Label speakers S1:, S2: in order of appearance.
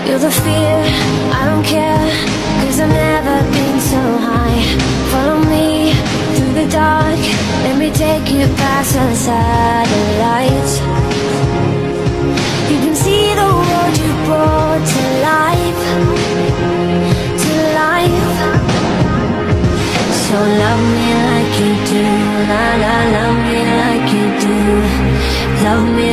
S1: You're the fear, I don't care, 'cause I've never been so high. Follow me through the dark, let me take you past the satellites. You can see the world you brought to life, to life. So love me like you do, la la, love me like you do. Love me